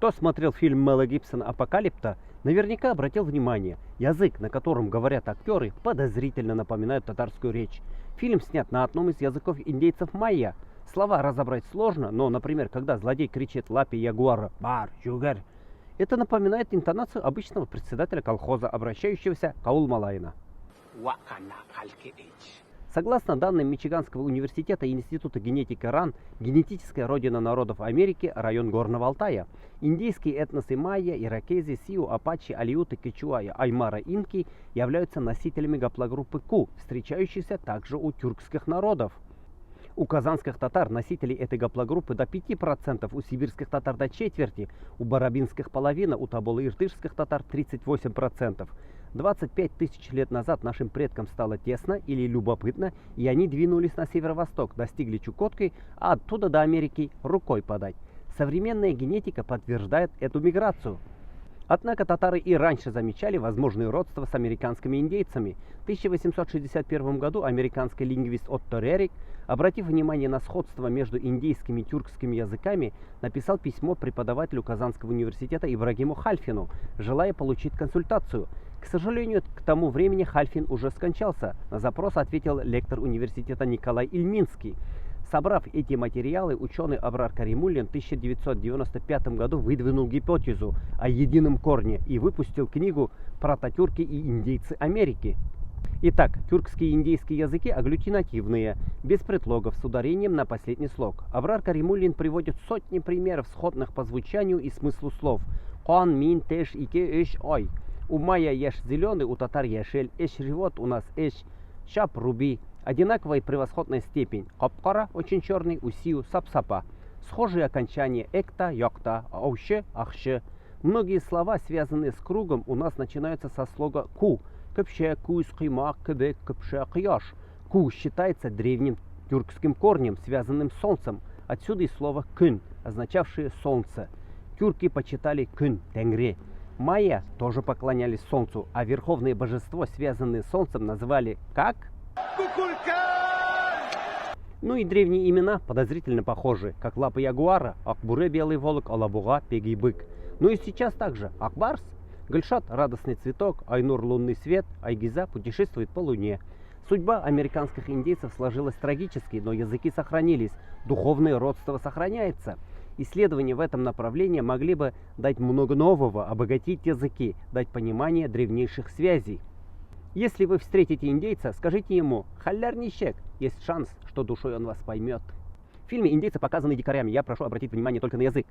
Кто смотрел фильм Мэла Гибсона «Апокалипто», наверняка обратил внимание, язык, на котором говорят актеры, подозрительно напоминает татарскую речь. Фильм снят на одном из языков индейцев майя. Слова разобрать сложно, но, например, когда злодей кричит лапе ягуара «Бар, жугар», это напоминает интонацию обычного председателя колхоза, обращающегося к Аул-Малайна. Согласно данным Мичиганского университета и Института генетики РАН, генетическая родина народов Америки – район Горного Алтая. Индейские этносы майя, иракези, сиу, апачи, алиуты, кечуа и аймара инки являются носителями гаплогруппы Q, встречающейся также у тюркских народов. У казанских татар носителей этой гаплогруппы до 5%, у сибирских татар до четверти, у барабинских половина, у таболо-иртышских татар 38%. 25 тысяч лет назад нашим предкам стало тесно или любопытно, и они двинулись на северо-восток, достигли Чукотки, а оттуда до Америки рукой подать. Современная генетика подтверждает эту миграцию. Однако татары и раньше замечали возможное родство с американскими индейцами. В 1861 году американский лингвист Отто Рерик, обратив внимание на сходство между индейским и тюркским языками, написал письмо преподавателю Казанского университета Ибрагиму Хальфину, желая получить консультацию. К сожалению, к тому времени Хальфин уже скончался. На запрос ответил лектор университета Николай Ильминский. Собрав эти материалы, ученый Абрар Каримуллин в 1995 году выдвинул гипотезу о едином корне и выпустил книгу «Прототюрки и индейцы Америки». Итак, тюркские и индейские языки агглютинативные, без предлогов, с ударением на последний слог. Абрар Каримуллин приводит сотни примеров, сходных по звучанию и смыслу слов. «Хан, мин, теш, ике, эш, ой». У майя еш зеленый, у татар яшель, эш живот у нас эш, шап руби. Одинаковая и превосходная степень. Капкара очень черный, у сиу сапсапа. Схожие окончания экта, йокта, ауще, ахще. Многие слова, связанные с кругом, у нас начинаются со слога ку. Кыпше, куис, кыймак, кыбек, кыпше, кыяш. Ку считается древним тюркским корнем, связанным с солнцем. Отсюда и слово кын, означавшее солнце. Тюрки почитали кын, тенгре. Майя тоже поклонялись солнцу, а верховное божество, связанное с солнцем, называли как? Ну и древние имена подозрительно похожи, как лапа ягуара, Акбуре белый волк, Алабуга пегий бык. Ну и сейчас также Акбарс, Гульшат радостный цветок, Айнур лунный свет, Айгиза путешествует по луне. Судьба американских индейцев сложилась трагически, но языки сохранились, духовное родство сохраняется. Исследования в этом направлении могли бы дать много нового, обогатить языки, дать понимание древнейших связей. Если вы встретите индейца, скажите ему «Халляр нищек», есть шанс, что душой он вас поймет. В фильме индейцы показаны дикарями, я прошу обратить внимание только на язык.